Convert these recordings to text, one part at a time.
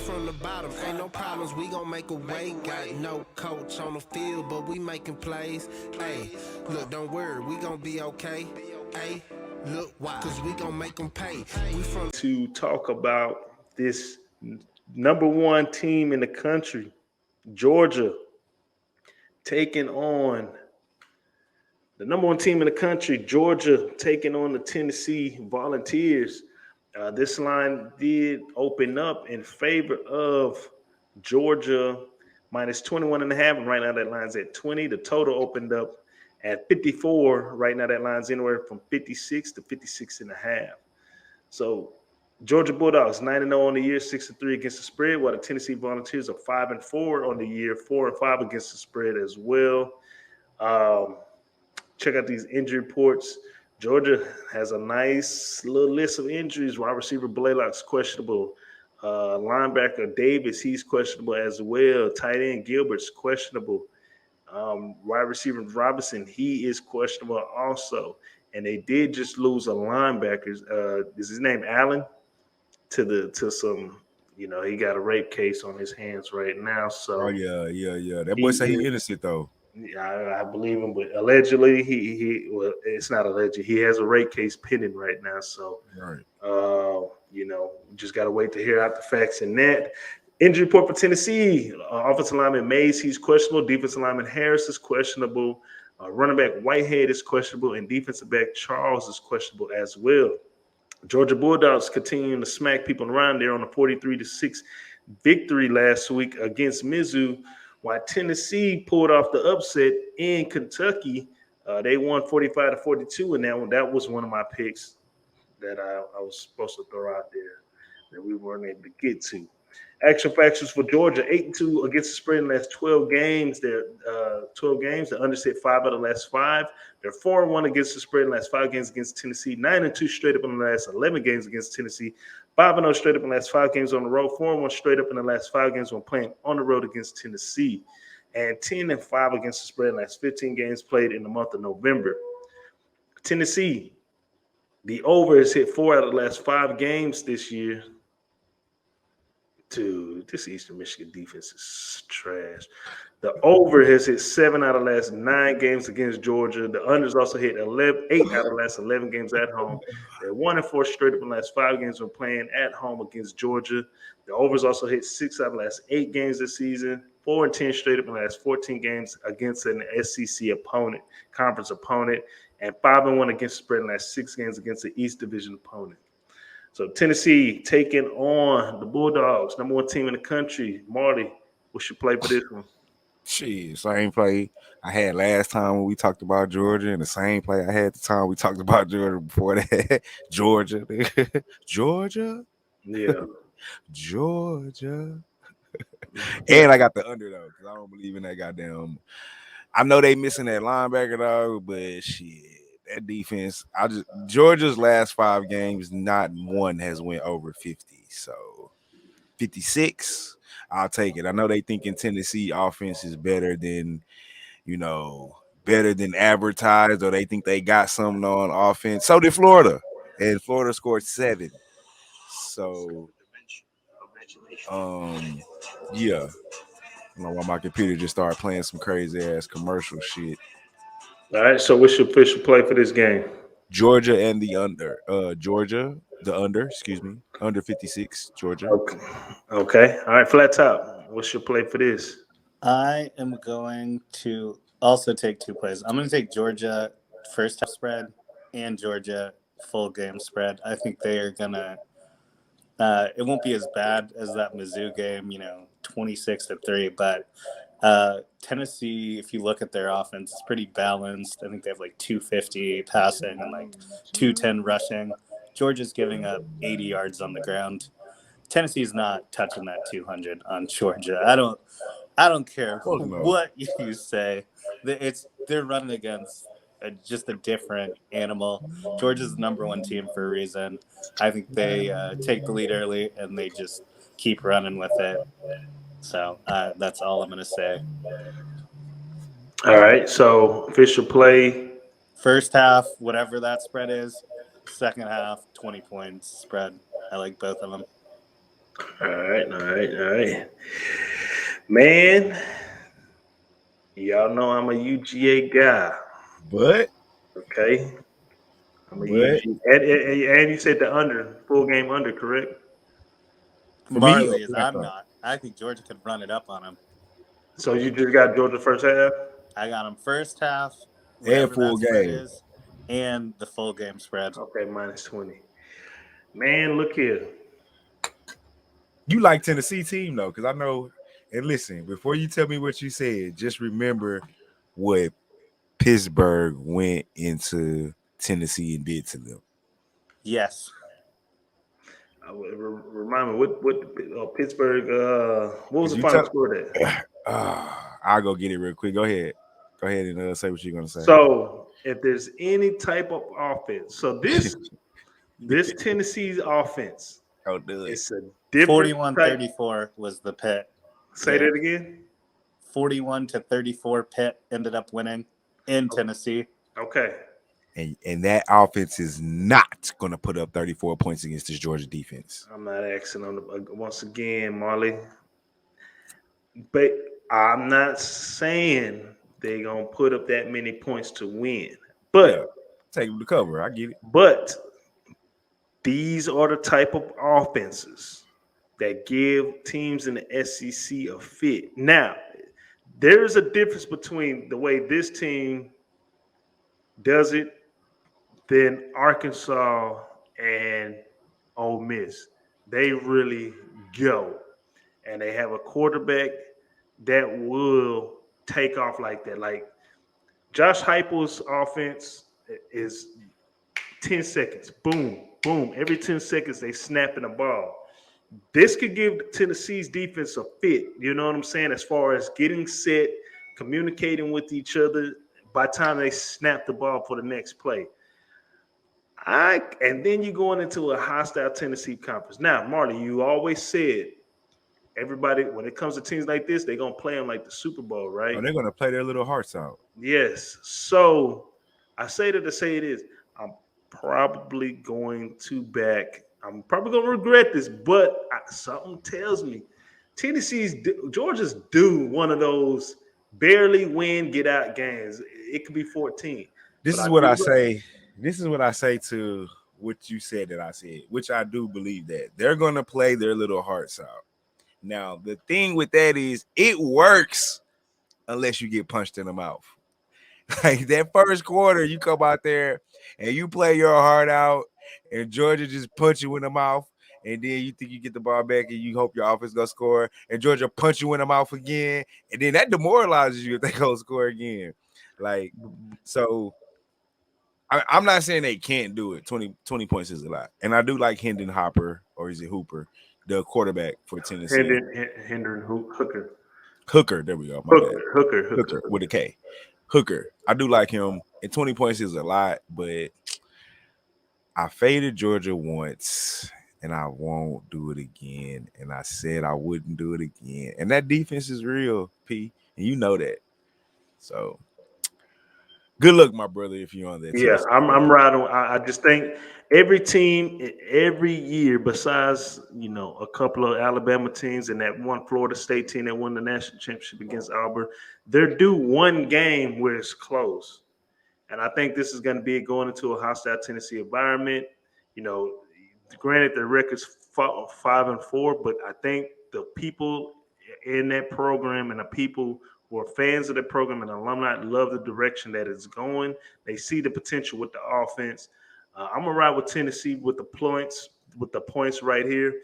from the bottom, ain't no problems, we gon' make a way. Got no coach on the field, but we making plays. Hey, look, don't worry, we gon' be okay. Hey, look, why? Cause we gon' make them pay. We from To talk about this number one team in the country, Georgia, taking on the number one team in the country, Georgia, taking on the Tennessee Volunteers. This line did open up in favor of Georgia minus 21 and a half. And right now that line's at 20. The total opened up at 54. Right now that line's anywhere from 56 to 56 and a half. So Georgia Bulldogs 9-0 on the year, 6-3 against the spread, while the Tennessee Volunteers are 5-4 on the year, 4-5 against the spread as well. Check out these injury reports. Georgia has a nice little list of injuries. Wide receiver Blaylock's questionable. Linebacker Davis, he's questionable as well. Tight end Gilbert's questionable. Wide receiver Robinson, he is questionable also. And they did just lose a linebacker. Is his name Allen? To some, he got a rape case on his hands right now. So Oh yeah. That boy say he innocent though. I believe him, but allegedly well, it's not alleged. He has a rape case pending right now. So, right. Just got to wait to hear out the facts in that. Injury report for Tennessee. Offensive lineman Mays, he's questionable. Defensive lineman Harris is questionable. Running back Whitehead is questionable. And defensive back Charles is questionable as well. Georgia Bulldogs continuing to smack people around there on a 43-6 victory last week against Mizzou. While Tennessee pulled off the upset in Kentucky, they won 45-42, and that was one of my picks that I was supposed to throw out there that we weren't able to get to. Action factors for Georgia: 8-2 against the spread in the last 12 games. They're 12 games. The underset 5 out of the last 5. They're 4-1 against the spread in the last 5 games against Tennessee. 9-2 straight up in the last 11 games against Tennessee. 5-0 straight up in the last 5 games on the road. 4-1 straight up in the last 5 games when playing on the road against Tennessee. And 10-5 against the spread in the last 15 games played in the month of November. Tennessee, the over has hit 4 out of the last 5 games this year. Dude, this Eastern Michigan defense is trash. The over has hit 7 out of the last 9 games against Georgia. The unders also hit 8 out of the last 11 games at home. They're 1-4 straight up in the last 5 games when playing at home against Georgia. The overs also hit 6 out of the last 8 games this season. 4-10 straight up in the last 14 games against an SEC opponent, conference opponent, and 5-1 against the spread in the last 6 games against the East Division opponent. So Tennessee taking on the Bulldogs, number one team in the country. Marley, what's your play for this one? Shit, same play I had last time when we talked about Georgia, and the same play I had the time we talked about Georgia before that. Georgia. Georgia? Yeah. Georgia. And I got the under, though, because I don't believe in that goddamn. I know they missing that linebacker, though, but shit. That defense, Georgia's last 5 games, not one has went over 50. So 56, I'll take it. I know they thinking Tennessee offense is better than advertised, or they think they got something on offense. So did Florida, and Florida scored 7. So, yeah. I don't know why my computer just started playing some crazy ass commercial shit. All right, so what's your official play for this game? Georgia and the under. Georgia, the under, excuse me. Under 56, Georgia. Okay. All right, flat top. What's your play for this? I am going to also take 2 plays. I'm going to take Georgia first half spread and Georgia full game spread. I think they are going to it won't be as bad as that Mizzou game, 26-3, but Tennessee, if you look at their offense, it's pretty balanced. I think they have like 250 passing and like 210 rushing. Georgia's giving up 80 yards on the ground. Tennessee's not touching that 200 on Georgia. I don't care what you say. They're running against just a different animal. Georgia's the number 1 team for a reason. I think they take the lead early and they just keep running with it. So that's all I'm going to say. All right. So official play. First half, whatever that spread is. Second half, 20 points spread. I like both of them. All right. Man, y'all know I'm a UGA guy. But Okay, I'm a but UGA, and you said the under full game under, correct? for me, Marley is. I'm Blackhawk. not. I think Georgia could run it up on him. So you just got Georgia first half. I got him first half, And whatever full that spread game. is, and the full game spread. Okay, -20. Man, look here. You like Tennessee team though, because I know. And listen, before you tell me what you said, just remember what Pittsburgh went into Tennessee and did to them. Yes. Remind me what Pittsburgh. What was the You final tell- score there? I'll go get it real quick. Go ahead and say what you're gonna say. So if there's any type of offense, so this Tennessee's offense, Don't do it. it's a different 41-34 was the Pitt. Say that again. 41-34 Pitt ended up winning in Tennessee. Okay. And that offense is not going to put up 34 points against this Georgia defense. I'm not asking on the once again, Marley. But I'm not saying they're gonna put up that many points to win. But take them to cover. I get it. But these are the type of offenses that give teams in the SEC a fit. Now, there is a difference between the way this team does it than Arkansas and Ole Miss. They really go, and they have a quarterback that will take off like that. Like Josh Heupel's offense is 10 seconds, boom, boom. Every 10 seconds they snapping the ball. This could give Tennessee's defense a fit. You know what I'm saying? As far as getting set, communicating with each other by the time they snap the ball for the next play. And then you're going into a hostile Tennessee conference. Now, Marley, you always said everybody, when it comes to teams like this, they're going to play them like the Super Bowl, right? Oh, they're going to play their little hearts out. Yes. So I say that to say it is, I'm probably going to back. I'm probably going to regret this, but something tells me Georgia's due one of those barely win, get out games. It could be 14. This is what I say. This is what I say to what you said that I said, which I do believe that they're going to play their little hearts out. Now, the thing with that is it works unless you get punched in the mouth. Like that first quarter, you come out there and you play your heart out, and Georgia just punch you in the mouth, and then you think you get the ball back and you hope your offense gonna score, and Georgia punch you in the mouth again, and then that demoralizes you if they go score again. Like, so I'm not saying they can't do it. 20 points is a lot. And I do like Hendon Hopper, or is it Hooper, the quarterback for Tennessee. Hooker, there we go. Hooker with a K. Hooker. I do like him. And 20 points is a lot, but I faded Georgia once, and I won't do it again. And I said I wouldn't do it again. And that defense is real, P. And you know that. So good luck, my brother, if you're on that. Yeah, I'm right on. I just think every team, every year, besides, a couple of Alabama teams and that one Florida State team that won the national championship against Auburn, they're due one game where it's close. And I think this is going to be going into a hostile Tennessee environment. Granted, the record's 5-4, but I think the people in that program and the people who are fans of the program and alumni love the direction that it's going. They see the potential with the offense. I'm gonna ride with Tennessee with the points. With the points right here,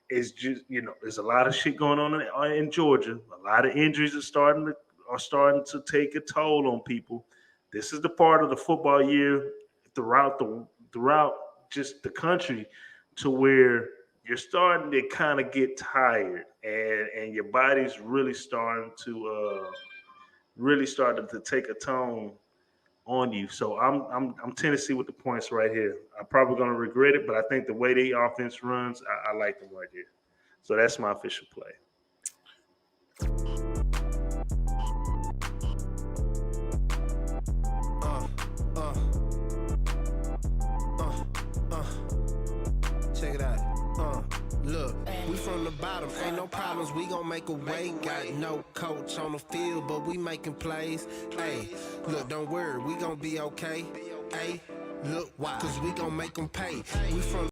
it's just there's a lot of shit going on in Georgia. A lot of injuries are starting to take a toll on people. This is the part of the football year throughout just the country to where you're starting to kind of get tired and your body's really starting to take a tone on you. So I'm Tennessee with the points right here. I'm probably going to regret it, but I think the way the offense runs, I like them right here. So that's my official play. Check it out. Look, We from the bottom, ain't no problems, we gon' make a way. Got no coach on the field, but we making plays. Hey, look, don't worry, we gon' be okay. Hey, look, why? Cause we gon' make them pay. We from